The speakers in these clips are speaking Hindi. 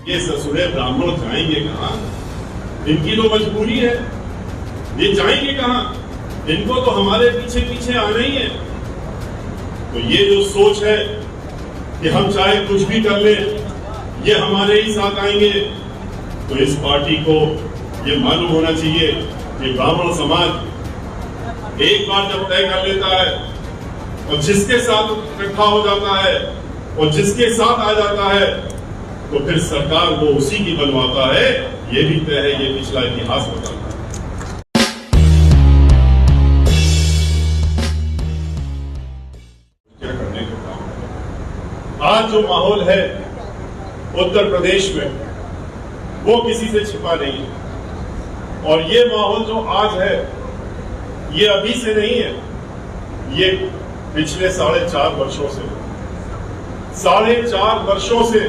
ये ससुरे ब्राह्मण जाएंगे कहाँ? इनकी तो मजबूरी है, ये जाएंगे कहाँ? इनको तो हमारे पीछे पीछे आना ही है। तो ये जो सोच है कि हम चाहे कुछ भी कर ले, ये हमारे ही साथ आएंगे, तो इस पार्टी को ये मालूम होना चाहिए कि ब्राह्मण समाज एक बार जब तय कर लेता है और जिसके साथ इकट्ठा हो जाता है और जिसके साथ आ जाता है, तो फिर सरकार वो उसी की बनवाता है। ये भी तय है, ये पिछला इतिहास बताता है। क्या करने का काम आज जो माहौल है उत्तर प्रदेश में, वो किसी से छिपा नहीं है। और ये माहौल जो आज है, ये अभी से नहीं है, ये पिछले 4.5 वर्षों से, 4.5 वर्षों से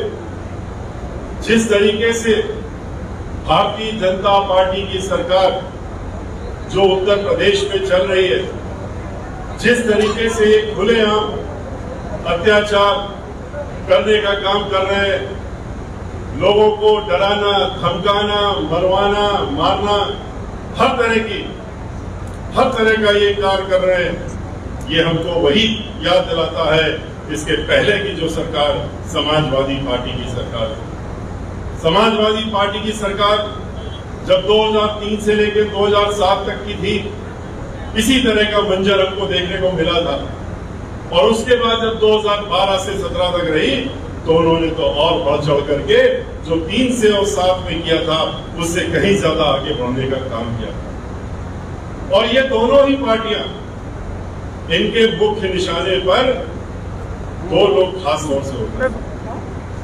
जिस तरीके से भारतीय जनता पार्टी की सरकार जो उत्तर प्रदेश में चल रही है, जिस तरीके से ये खुलेआम अत्याचार करने का काम कर रहे हैं, लोगों को डराना, धमकाना, मरवाना, मारना, हर तरह का ये कार्य कर रहे हैं, ये हमको वही याद दिलाता है इसके पहले की जो सरकार समाजवादी पार्टी की सरकार है। समाजवादी पार्टी की सरकार जब 2003 से लेकर 2007 तक की थी, इसी तरह का मंजर हमको देखने को मिला था। और उसके बाद जब 2012 से 17 तक रही, तो उन्होंने तो और बढ़ चढ़ करके जो 3 से और 7 में किया था, उससे कहीं ज्यादा आगे बढ़ने का काम किया था। और ये दोनों ही पार्टियां, इनके मुख्य निशाने पर 2 लोग खास तौर से होते हैं।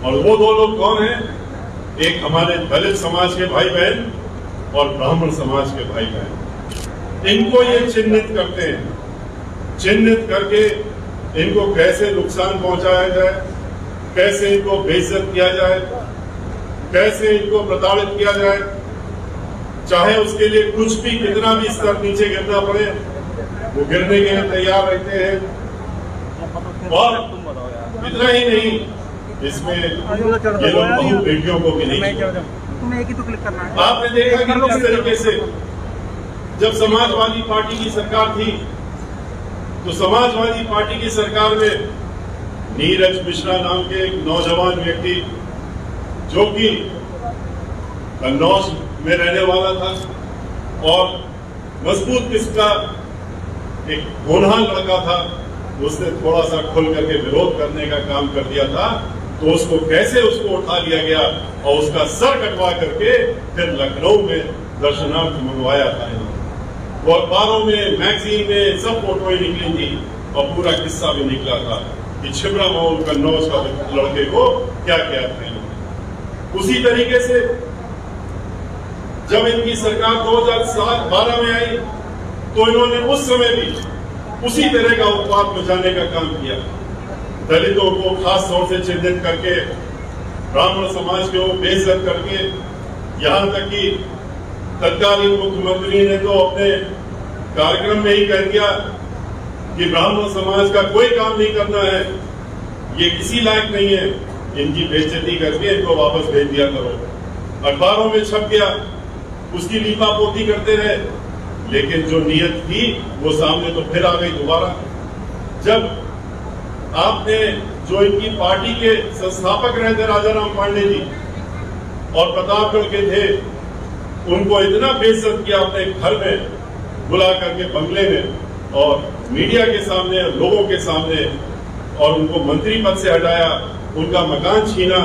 और वो 2 लोग कौन हैं? एक हमारे दलित समाज के भाई बहन और ब्राह्मण समाज के भाई बहन। इनको ये चिन्हित करते हैं, चिन्हित करके इनको कैसे नुकसान पहुंचाया जाए, कैसे इनको बेइज्जत किया जाए, कैसे इनको प्रताड़ित किया जाए, चाहे उसके लिए कुछ भी, कितना भी स्तर नीचे गिरना पड़े, वो गिरने के लिए तैयार रहते हैं। और इतना ही नहीं, इसमें ये लोग बहु बेटियों को भी नहीं। आपने देखा कि किस तरीके से जब समाजवादी पार्टी की सरकार थी, तो समाजवादी पार्टी की सरकार में नीरज मिश्रा नाम के एक नौजवान व्यक्ति, जो कि कन्नौज में रहने वाला था और मजबूत किस्म का एक होनहार लड़का था, उसने थोड़ा सा खुल करके विरोध करने का काम कर दिया था। तो उसको कैसे उठा लिया गया और उसका सर कटवा करके फिर लखनऊ में दर्शनार्थ मंगवाया था। वो अखबारों में, मैगजीन में सब फोटोएं निकली थी और पूरा किस्सा भी निकला था कि छिबरा मऊ कन्नौज का लड़के को क्या किया था। उसी तरीके से जब इनकी सरकार 2012 में आई, तो इन्होंने उस समय भी उसी तरह का उत्पात मचाने का काम किया। दलितों को खास तौर से चिन्हित करके, ब्राह्मण समाज को बेइज्जत करके, यहाँ तक कि तत्कालीन मुख्यमंत्री ने तो अपने कार्यक्रम में ही कह दिया कि ब्राह्मण समाज का कोई काम नहीं करना है, ये किसी लायक नहीं है, इनकी बेइज्जती करके इनको वापस भेज दिया करो। अखबारों में छप गया, उसकी लीपापोती करते रहे, लेकिन जो नियत थी वो सामने तो फिर आ गई दोबारा। जब आपने जो इनकी पार्टी के संस्थापक रहे थे राजाराम पांडे जी और प्रतापगढ़ के थे, उनको इतना बेइज्जत किया अपने घर में बुला करके, बंगले में और मीडिया के सामने, लोगों के सामने, और उनको मंत्री पद से हटाया, उनका मकान छीना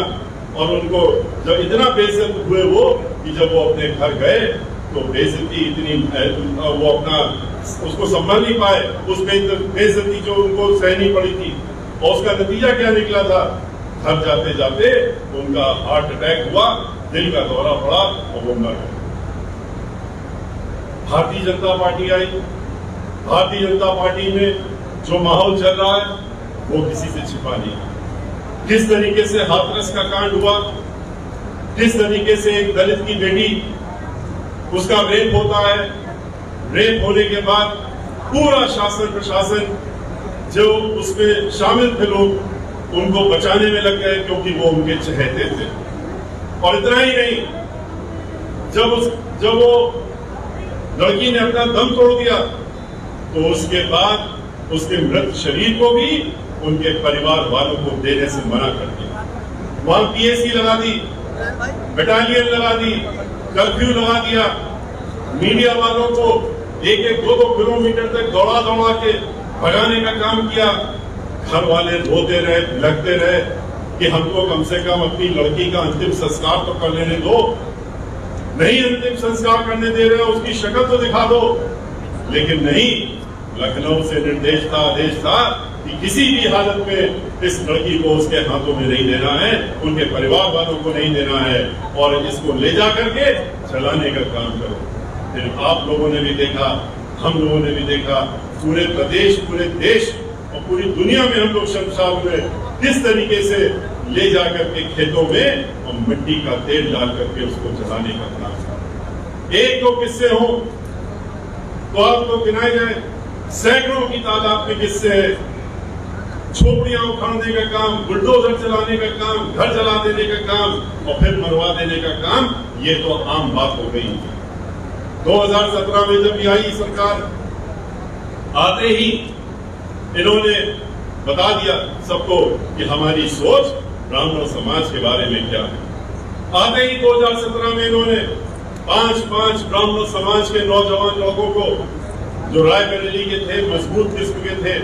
और उनको जब इतना बेइज्जत हुए वो कि जब वो अपने घर गए तो बेइज्जती इतनी, वो अपना उसको संभाल नहीं पाए, उस बेइज्जती जो उनको सहनी पड़ी थी। और उसका नतीजा क्या निकला था? घर जाते जाते उनका हार्ट अटैक हुआ, दिल का दौरा पड़ा और वो मर गए। भारतीय जनता पार्टी आई, भारतीय जनता पार्टी में जो माहौल चल रहा है वो किसी से छिपा नहीं। किस तरीके से हाथरस का कांड हुआ, किस तरीके से एक दलित की बेटी, उसका रेप होता है, रेप होने के बाद पूरा शासन प्रशासन जो उसमें शामिल थे लोग, उनको बचाने में लग गए क्योंकि वो उनके चहेते थे। और इतना ही नहीं, जब वो लड़की ने अपना दम तोड़ दिया तो उसके बाद उसके मृत शरीर को भी उनके परिवार वालों को देने से मना कर दिया। वहां पीएसी लगा दी, बटालियन लगा दी, कर्फ्यू लगा दिया, मीडिया वालों को एक एक दो किलोमीटर तक दौड़ा दौड़ा के भगाने का काम किया। घर वाले रोते रहे, लगते रहे कि हमको कम से कम अपनी लड़की का अंतिम संस्कार तो कर लेने दो, नहीं अंतिम संस्कार करने दे रहे, उसकी शक्ल तो दिखा दो। लेकिन नहीं, लखनऊ से निर्देश था, आदेश था कि किसी भी हालत में इस लड़की को उसके हाथों में नहीं देना है, उनके परिवार वालों को नहीं देना है, और इसको ले जा करके चलाने का काम करो। फिर आप लोगों ने भी देखा, हम लोगों ने भी देखा, पूरे प्रदेश, पूरे देश और पूरी दुनिया में हम लोग शर्मसार हुए किस तरीके से ले जाकर के खेतों में और मिट्टी का तेल डाल करके उसको जलाने का काम था। एक दो किस्से हो तो आपको गिनाए जाए, सैकड़ों की तादाद में किस्से हैं। झोपड़ियां उखाड़ने का काम, बुलडोजर चलाने का काम, घर जला देने का काम और फिर मरवा देने का काम, ये तो आम बात हो गई। 2017 में जब आई सरकार, आते ही इन्होंने बता दिया सबको कि हमारी सोच ब्राह्मण समाज के बारे में क्या है। आते ही 2017 में इन्होंने 5 ब्राह्मण समाज के नौजवान लोगों को जो रायबरेली के थे, मजबूत किस्म के थे,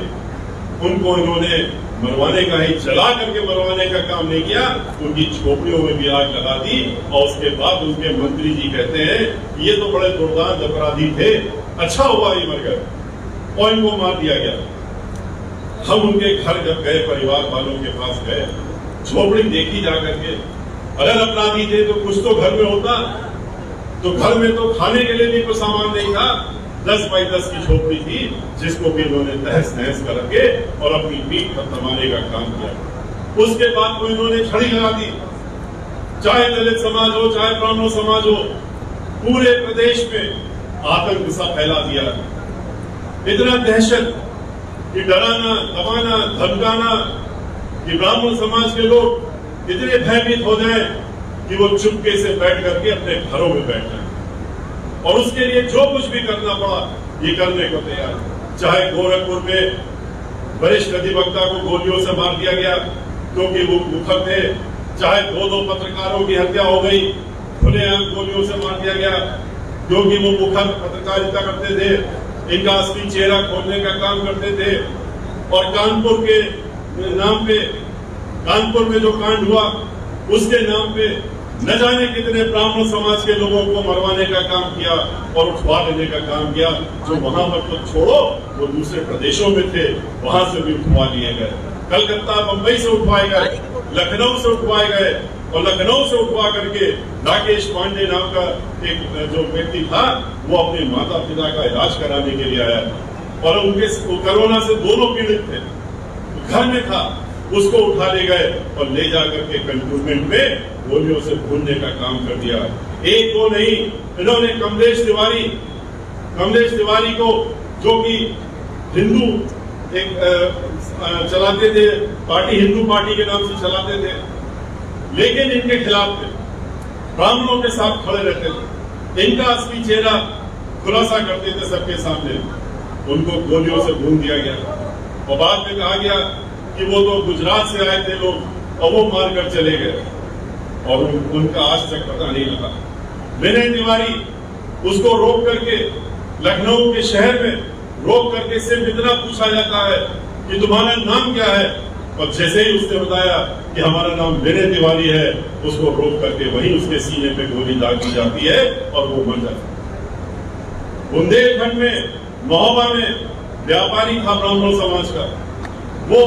उनको इन्होंने मरवाने का ही, जला करके मरवाने का काम नहीं किया, उनकी झोपड़ियों में भी आग लगा दी। और उसके बाद उनके मंत्री जी कहते हैं ये तो बड़े दुर्दांत अपराधी थे, अच्छा हुआ ये मर गए, और इनको मार दिया गया। हम उनके घर जब गए, परिवार वालों के पास गए, झोपड़ी देखी जाकर के, अगर अपराधी थे तो कुछ तो घर में होता, तो घर में तो खाने के लिए भी कोई सामान नहीं था। 10 बाई 10 की झोपड़ी थी, जिसको भी इन्होंने तहस नहस करके और अपनी पीठ पर थमाने का काम किया। उसके बाद तो इन्होंने छड़ी लगा दी, चाहे दलित समाज हो, चाहे ब्राह्मण समाज हो, पूरे प्रदेश में आतंक सा फैला दिया। इतना दहशत कि डराना, दबाना, धमकाना कि ब्राह्मण समाज के लोग इतने भयभीत हो जाएं कि वो चुपके से बैठ करके अपने घरों में बैठ जाएं, और उसके लिए जो कुछ भी करना पड़ा ये करने को तैयार। चाहे गोरखपुर में वरिष्ठ अधिवक्ता को गोलियों से मार दिया गया क्योंकि वो मुखर थे, चाहे 2 पत्रकारों की हत्या हो गई, खुलेआम गोलियों से मार दिया गया क्योंकि वो मुखर पत्रकारिता करते थे, इनका असली चेहरा खोलने का काम करते थे। और कानपुर के नाम पे, कानपुर में जो कांड हुआ उसके नाम पे न जाने कितने ब्राह्मण समाज के लोगों को मरवाने का काम किया और उठवा लेने का काम किया। जो वहां पर तो छोड़ो, वो दूसरे प्रदेशों में थे, वहां से भी उठवा लिए गए। कलकत्ता, बंबई से उठवाए गए, लखनऊ से उठवाए गए, और लखनऊ से उठवा करके राकेश पांडे नाम का एक जो व्यक्ति था, वो अपने माता पिता का इलाज कराने के लिए आया और उनके कोरोना से दोनों पीड़ित थे, घर में था, उसको उठा ले गए और ले जाकर के कंटोनमेंट में गोलियों से भूनने का काम कर दिया। एक दो नहीं, इन्होंने कमलेश तिवारी को, जो कि हिंदू एक चलाते थे पार्टी, हिंदू पार्टी के नाम से चलाते थे, लेकिन इनके खिलाफ थे, ब्राह्मणों के साथ खड़े रहते थे, इनका असली चेहरा खुलासा करते थे सबके सामने, उनको गोलियों से भून दिया गया। और बाद में कहा गया कि वो तो गुजरात से आए थे लोग और वो मारकर चले गए, और उनका आज तक पता नहीं लगा। विनय तिवारी, उसको रोक करके लखनऊ के शहर में रोक करके सिर्फ इतना पूछा जाता है कि तुम्हारा नाम क्या है, और जैसे ही उसने बताया कि हमारा नाम विनय तिवारी है, उसको रोक करके वहीं उसके सीने पे गोली दाग दी जाती है और वो मर जाता है। बुंदेलखंड में, महोबा में व्यापारी था ब्राह्मण समाज का, वो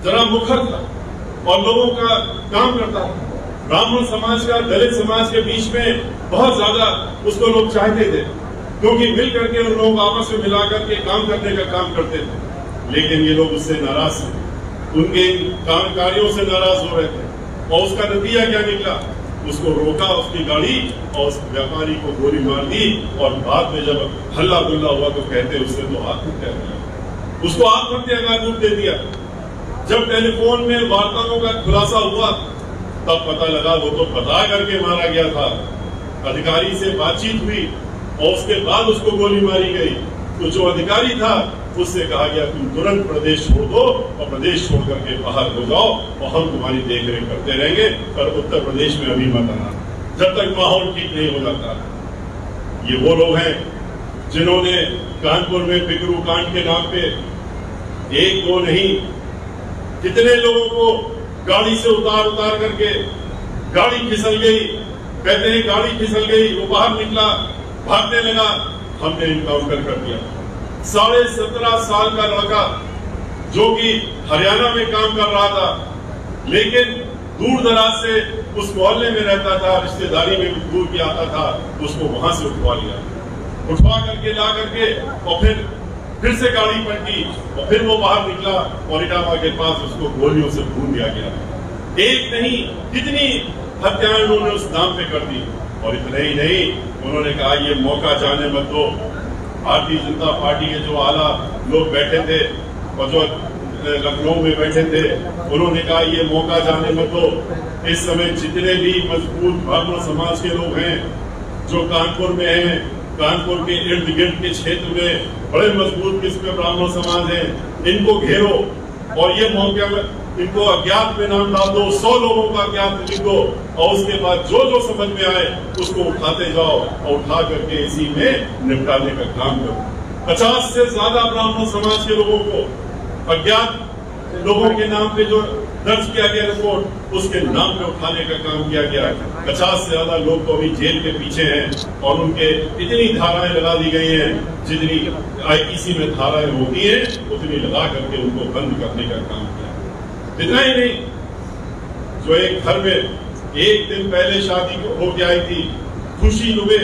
जरा मुखर था और लोगों का काम करता था। ब्राह्मण समाज का दलित समाज के बीच में बहुत ज्यादा उसको लोग चाहते थे, क्योंकि मिल करके उन लोगों को आपस में मिला करके काम करने का काम करते थे। लेकिन ये लोग उससे नाराज थे, उनके काम कार्यों से नाराज हो रहे थे, और उसका नतीजा क्या निकला? उसको रोका, उसकी गाड़ी, और उस व्यापारी को गोली मार दी, और बाद में जब हल्ला गुल्ला हुआ तो कहते उसने तो आत्महत्या की, उसको आत्महत्या का रूप दे दिया। जब टेलीफोन में वार्ताओं का खुलासा हुआ तब पता लगा वो तो बता करके मारा गया था। अधिकारी से बातचीत हुई और उसके बाद उसको गोली मारी गई। तो जो अधिकारी था उससे कहा गया तुम तुरंत प्रदेश छोड़ दो और प्रदेश छोड़ करके बाहर हो जाओ और हम तुम्हारी देखरेख करते रहेंगे, पर उत्तर प्रदेश में अभी मत आना जब तक माहौल ठीक नहीं हो जाता। ये वो लोग हैं जिन्होंने कानपुर में पिकरू कांड के नाम पे एक दो नहीं कितने लोगों को गाड़ी से उतार करके गाड़ी फिसल गई, कहते हैं गाड़ी फिसल गई, वो बाहर निकला, भागने लगा, हमने इनकाउंटर कर दिया। 17.5 साल का लड़का जो कि हरियाणा में काम कर रहा था, लेकिन दूर दराज से उस मोहल्ले में रहता था, रिश्तेदारी में भी दूर की आता था, उसको वहां से उठवा करके ला करके और फिर से गाड़ी पलटी और फिर वो बाहर निकला और इटावा के पास उसको गोलियों से भून दिया गया। एक नहीं कितनी हत्याएं उन्होंने उस नाम पे कर दी। और इतना ही नहीं, उन्होंने कहा ये मौका जाने मत दो। भारतीय जनता पार्टी के जो आला लोग बैठे थे और जो लखनऊ में बैठे थे, उन्होंने कहा ये मौका जाने मत दो। इस समय जितने भी मजबूत ब्राह्मण समाज के लोग हैं जो कानपुर में हैं, कानपुर के इर्द गिर्द के क्षेत्र में बड़े मजबूत किस्म के ब्राह्मण समाज हैं, इनको घेरो और ये मौके में इनको अज्ञात में नाम डाल दो, 100 लोगों का अज्ञात लिख दो और उसके बाद जो जो समझ में आए उसको उठाते जाओ और उठा करके इसी में निपटाने का काम करो। 50 से ज्यादा ब्राह्मण समाज के लोगों को अज्ञात लोगों के नाम पे जो दर्ज किया गया रिपोर्ट, उसके नाम पे उठाने का काम किया गया। 50 से ज्यादा लोग तो अभी जेल के पीछे हैं और उनके इतनी धाराएं लगा दी गई हैं, जितनी आईपीसी में धाराएं होती हैं उतनी लगा करके उनको बंद करने का काम किया। इतना ही नहीं, जो एक घर में एक दिन पहले शादी होके आई थी खुशी दुबे,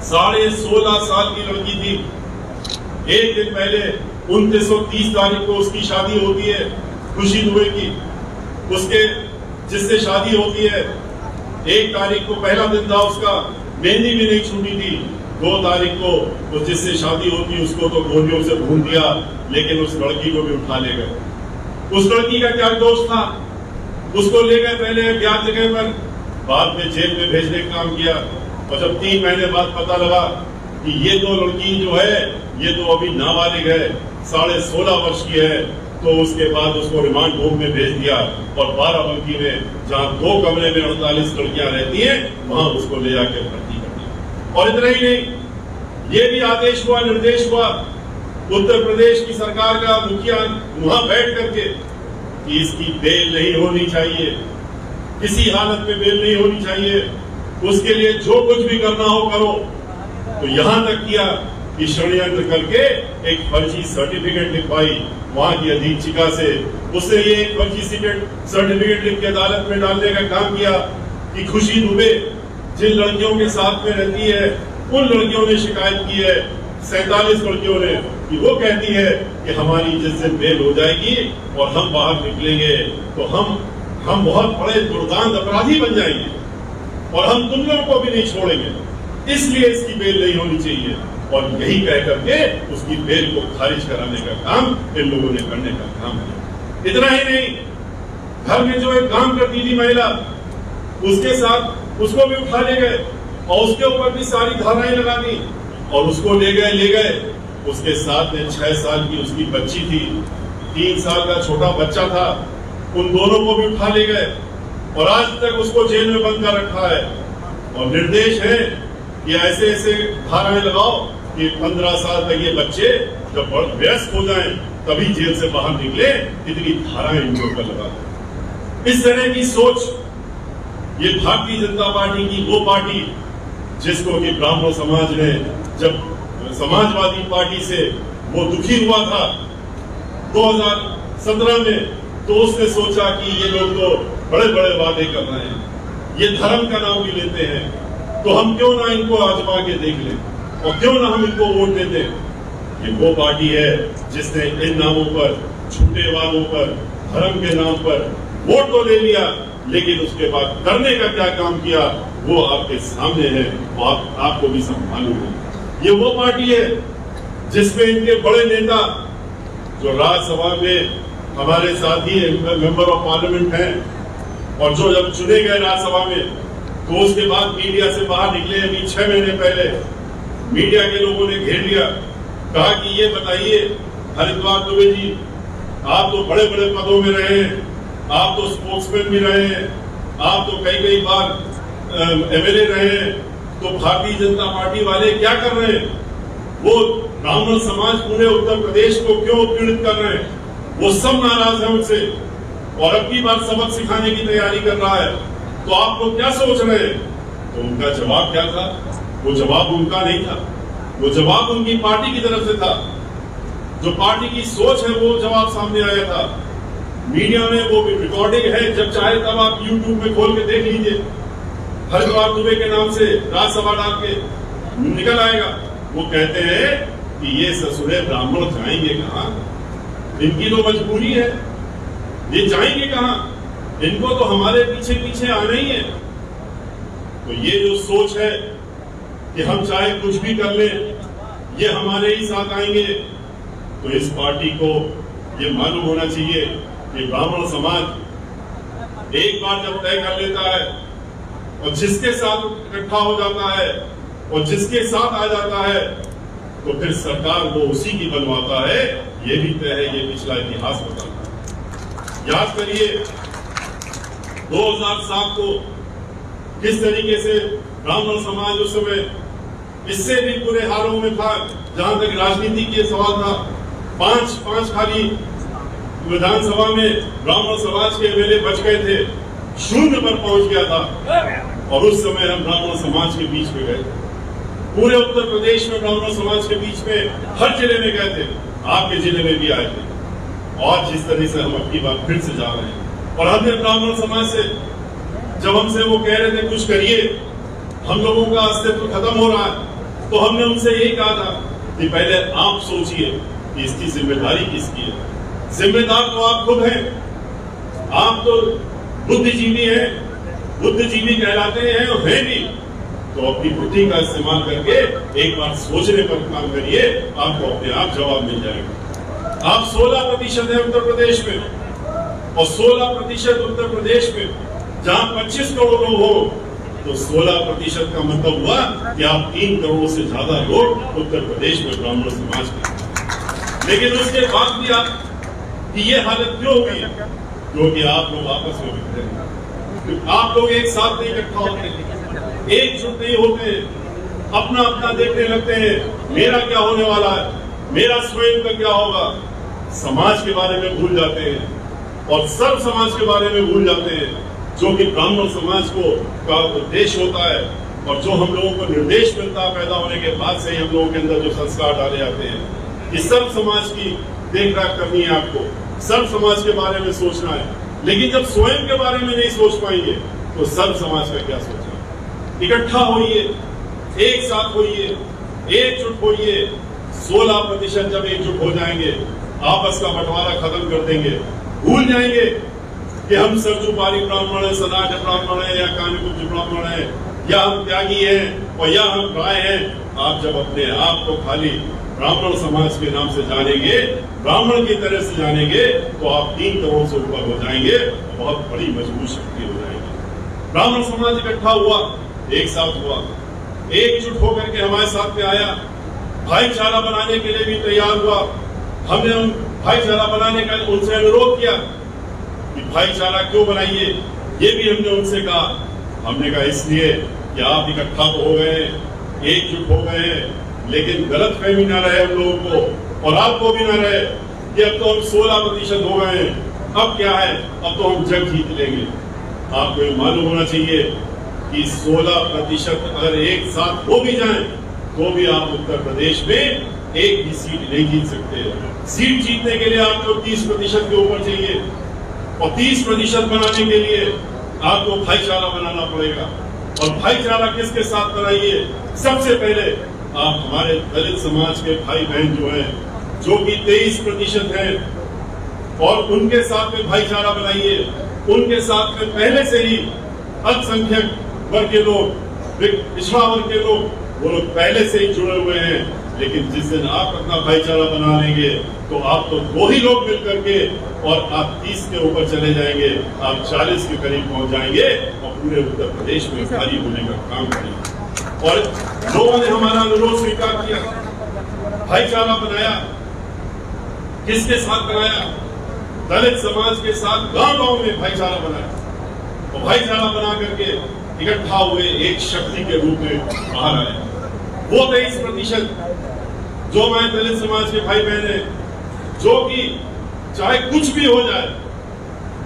16.5 साल की लड़की थी, एक दिन पहले 2930 तारीख को उसकी शादी होती है खुशी दुबे की, उसके जिससे शादी होती है 1 तारीख को पहला दिन था उसका, मेहंदी भी नहीं छूटी थी। 2 तारीख को वो जिससे शादी होती उसको तो गोलियों से भून दिया, लेकिन उस लड़की को भी उठा ले गए। उस लड़की का क्या दोष था, उसको ले गए पहले अज्ञात जगह पर, बाद में जेल में भेजने का काम किया। और जब 3 महीने बाद पता लगा कि ये तो लड़की जो है ये तो अभी नाबालिग है, 16.5 वर्ष की है, तो उसके बाद उसको रिमांड होम में भेज दिया और बाराबंकी में जहां 2 कमरे में 48 लड़कियां रहती हैं वहां उसको ले जाकर भर्ती कर दिया। और इतना ही नहीं, ये भी आदेश हुआ, निर्देश हुआ उत्तर प्रदेश की सरकार का मुखिया वहां बैठ करके कि इसकी बेल नहीं होनी चाहिए, किसी हालत में बेल नहीं होनी चाहिए, उसके लिए जो कुछ भी करना हो करो। तो यहां तक किया कि षड्यंत्र करके एक फर्जी सर्टिफिकेट लिखवाई वहां की अधीक्षिका से, उससे ये एक फर्जी सर्टिफिकेट लिख के अदालत में डालने का काम किया कि खुशी दुबे जिन लड़कियों के साथ में रहती है उन लड़कियों ने शिकायत की है, 47 लड़कियों ने, कि वो कहती है कि हमारी जिससे बेल हो जाएगी और हम बाहर निकलेंगे तो हम बहुत बड़े दुर्दांत अपराधी बन जाएंगे और हम तुम लोगों को भी नहीं छोड़ेंगे, इसलिए इसकी बेल नहीं होनी चाहिए। और यही कह करके उसकी बेल को खारिज कराने का काम इन लोगों ने करने का काम किया। इतना ही नहीं, घर में जो एक काम करती थी महिला, उसके साथ उसको भी उठा ले गए और उसके ऊपर भी सारी धाराएं लगा दी और उसको ले गए। उसके साथ में 6 साल की उसकी बच्ची थी, 3 साल का छोटा बच्चा था, उन दोनों को भी उठा ले गए और आज तक उसको जेल में बंद कर रखा है। और निर्देश है कि ऐसे ऐसे धाराएं लगाओ कि 15 साल तक ये बच्चे जब वयस्क हो जाएं तभी जेल से बाहर निकले, इतनी धाराएं इनके ऊपर लगा दो। इस तरह की सोच ये भारतीय जनता पार्टी की वो पार्टी जिसको कि ब्राह्मण समाज ने जब समाजवादी पार्टी से वो दुखी हुआ था 2017 में, तो उसने सोचा कि ये लोग तो बड़े बड़े वादे कर रहे हैं, ये धर्म का नाम भी लेते हैं, तो हम क्यों ना इनको आजमा के देख लें और क्यों ना हम इनको वोट दे दें। ये वो पार्टी है जिसने इन नामों पर, झूठे वादों पर, धर्म के नाम पर वोट तो ले लिया, लेकिन उसके बाद करने का क्या काम किया वो आपके सामने है और आपको भी सब मालूम है। ये वो पार्टी है जिसमें इनके बड़े नेता जो राज्यसभा में हमारे साथी मेंबर ऑफ पार्लियामेंट हैं, और जो जब चुने गए राज्यसभा में, तो उसके बाद मीडिया से बाहर निकले। अभी 6 महीने पहले मीडिया के लोगों ने घेर लिया, कहा कि ये बताइए हरिद्वार दुबे जी, आप तो बड़े बड़े पदों में रहे हैं, आप तो स्पोक्समैन भी रहे हैं, आप तो कई बार एमएलए रहे हैं, तो भारतीय जनता पार्टी वाले क्या कर रहे हैं? वो ब्राह्मण समाज पूरे उत्तर प्रदेश को क्यों पीड़ित कर रहे हैं? वो सब नाराज है उनसे, और अब की बार सबक सिखाने की तैयारी कर रहा है। तो आप लोग क्या सोच रहे हैं? तो उनका जवाब क्या था? वो जवाब उनका नहीं था, वो जवाब उनकी पार्टी की तरफ से था। जो पार्टी की सोच है वो जवाब सामने आया था। मीडिया में वो रिकॉर्डिंग है, जब चाहे तब आप यूट्यूब में खोल के देख लीजिए। हरिद्वार दुबे के नाम से राज्यसभा डाल के निकल आएगा। वो कहते हैं कि ये ससुरे ब्राह्मण जाएंगे कहाँ? इनकी तो मजबूरी है, ये जाएंगे कहाँ? इनको तो हमारे पीछे पीछे आना ही है। तो ये जो सोच है कि हम चाहे कुछ भी कर लें, ये हमारे ही साथ आएंगे, तो इस पार्टी को ये मालूम होना चाहिए कि ब्राह्मण समाज एक बार जब तय कर लेता है और जिसके साथ इकट्ठा हो जाता है और जिसके साथ आ जाता है, तो फिर सरकार वो उसी की बनवाता है। ये भी तय है, ये पिछला इतिहास बताता है। याद करिए 2007 को किस तरीके से ब्राह्मण समाज उस समय इससे भी बुरे हालों में था। जहां तक राजनीति के सवाल था, पांच खाली विधानसभा में ब्राह्मण समाज के एमएलए बच गए थे, 0 पर पहुंच गया था। और उस समय हम ब्राह्मण समाज के बीच में गए, पूरे उत्तर प्रदेश में ब्राह्मण समाज के बीच में हर जिले में गए थे, आपके जिले में भी आए थे। और जिस तरह से हम अपनी बात फिर से जा रहे हैं, और हमने ब्राह्मण समाज से जब हमसे वो कह रहे थे कुछ करिए, हम लोगों का अस्तित्व खत्म हो रहा है, तो हमने उनसे यही कहा था कि पहले आप सोचिए कि इसकी जिम्मेदारी किसकी है। जिम्मेदार तो आप खुद हैं, आप तो बुद्धिजीवी हैं, बुद्धिजीवी कहलाते हैं और हैं भी। तो अपनी बुद्धि का इस्तेमाल करके एक बार सोचने पर काम करिए, आपको अपने आप जवाब मिल जाएगा। आप 16% है उत्तर प्रदेश में, और 16% उत्तर प्रदेश में जहां 25 करोड़ लोग हो, तो 16% का मतलब हुआ कि आप 3 करोड़ से ज्यादा लोग उत्तर प्रदेश में ब्राह्मण समाज के। लेकिन उसके बाद भी आप कि ये हालत क्यों हुई? क्योंकि आप लोग आपस में बिखरे हैं, आप लोग एक साथ नहीं इकट्ठा होते, एकजुट नहीं होते, अपना अपना देखने लगते हैं, मेरा क्या होने वाला है, मेरा स्वयं का क्या होगा। समाज के बारे में भूल जाते हैं और सर्व समाज के बारे में भूल जाते हैं, जो कि ब्राह्मण समाज को का उद्देश्य होता है, और जो हम लोगों को निर्देश मिलता है पैदा होने के बाद से ही हम लोगों के अंदर जो संस्कार डाले जाते हैं कि सर्व समाज की देख रेख करनी है, आपको सर्व समाज के बारे में सोचना है। लेकिन जब स्वयं के बारे में नहीं सोच पाएंगे तो सर्व समाज का क्या सोचना? इकट्ठा होइए, एक साथ होइए, एकजुट होइए। 16% जब एकजुट हो जाएंगे, आपस का बंटवारा खत्म कर देंगे, भूल जाएंगे कि हम सरजू पारी ब्राह्मण है, सनाट ब्राह्मण है, या कानीकुब्ज ब्राह्मण है, या हम त्यागी हैं, और या हम राय हैं। आप जब अपने आप को खाली ब्राह्मण समाज के नाम से जानेंगे, ब्राह्मण की तरह से जानेंगे, तो आप 3 करोड़ से ऊपर हो जाएंगे, बहुत बड़ी मजबूत शक्ति हो जाएगी। ब्राह्मण समाज इकट्ठा हुआ, एक साथ हुआ, एकजुट होकर के हमारे साथ में आया, भाईचारा बनाने के लिए भी तैयार हुआ। हमने भाईचारा बनाने का उनसे अनुरोध किया कि भाईचारा क्यों बनाइए, ये भी हमने उनसे कहा। हमने कहा इसलिए कि आप इकट्ठा तो हो गए, एकजुट हो गए, लेकिन गलतफहमी ना रहे हम लोगों को, और आपको भी ना रहे कि अब तो हम 16% हो गए हैं, अब क्या है, अब तो हम जग जीत लेंगे। आपको ये मालूम होना चाहिए कि 16% अगर एक साथ हो भी जाए, तो भी आप उत्तर प्रदेश में एक भी सीट नहीं जीत सकते। सीट जीतने के लिए आपको 30% के ऊपर चाहिए, और 30% बनाने के लिए आपको भाईचारा बनाना पड़ेगा। और भाईचारा किसके साथ बनाइए? सबसे पहले आप हमारे दलित समाज के भाई बहन जो हैं, जो कि 23% हैं, और उनके साथ में भाईचारा बनाइए। उनके साथ में पहले से ही अल्पसंख्यक वर्ग के लोग, पिछड़ा वर्ग के लोग, वो लोग पहले से ही जुड़े हुए हैं। लेकिन जिस दिन आप अपना भाईचारा बना लेंगे, तो आप तो 2 ही लोग मिलकर के और आप 30 के ऊपर चले जाएंगे, आप 40 के करीब पहुंच जाएंगे और पूरे उत्तर प्रदेश में खाली होने का काम करेंगे। और लोगों ने हमारा अनुरोध स्वीकार किया, भाईचारा बनाया। किसके साथ बनाया? दलित समाज के साथ गांव-गांव में भाईचारा बनाया और भाईचारा बना करके इकट्ठा हुए एक शक्ति के रूप में बाहर आए। वो 23% जो मैं दलित समाज के भाई बहन, जो कि चाहे कुछ भी हो जाए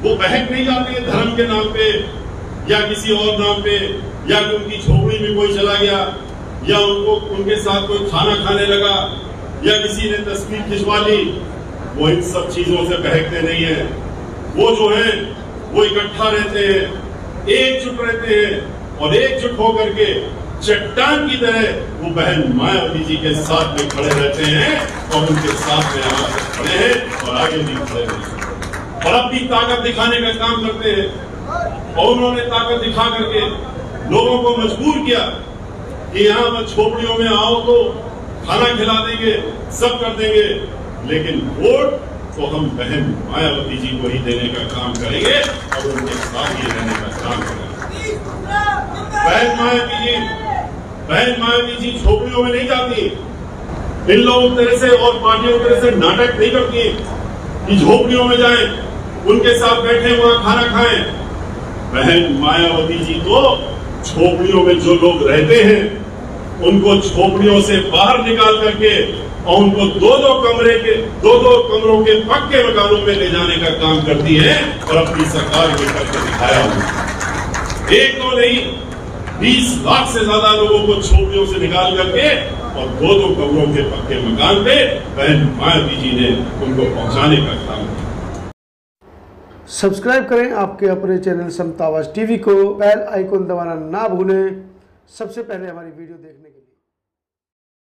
वो बहक नहीं जाते हैं धर्म के नाम पे या किसी और नाम पे, या कि उनकी झोपड़ी में कोई चला गया या उनको उनके साथ कोई खाना खाने लगा या किसी ने तस्वीर खिंचवा ली, वो इन सब चीजों से बहकते नहीं है। वो जो है वो इकट्ठा रहते हैं, एकजुट रहते हैं और एकजुट होकर के चट्टान की तरह वो बहन मायावती जी के साथ में खड़े रहते हैं और उनके साथ में आज खड़े हैं और आगे भी खड़े रहेंगे और अपनी ताकत दिखाने का काम करते हैं। और उन्होंने ताकत दिखा करके लोगों को मजबूर किया कि यहाँ पर झोपड़ियों में आओ तो खाना खिला देंगे, सब कर देंगे, लेकिन वोट तो हम बहन मायावती जी को ही देने का काम करेंगे और उनके साथ ही रहने का काम करेंगे। बहन मायावती जी झोपड़ियों में नहीं जाती। इन लोगों तरह से और पार्टियों तरह से नाटक नहीं करती कि झोपड़ियों में जाएं, उनके साथ बैठे वहां खाना खाएं। बहन मायावती जी तो झोपड़ियों में जो लोग रहते हैं उनको झोपड़ियों से बाहर निकाल करके और उनको दो दो कमरों के पक्के मकानों में ले जाने का काम करती है और अपनी सरकार को करके दिखाया। एक तो नहीं, 20 लाख से ज्यादा लोगों को झोपड़ियों से निकाल करके और दो दो कमरों के पक्के मकान पे बहन मायावती जी ने उनको पहुंचाने का काम किया। सब्सक्राइब करें आपके अपने चैनल समता आवाज टीवी को, बेल आइकन दबाना ना भूलें सबसे पहले हमारी वीडियो देखने के लिए।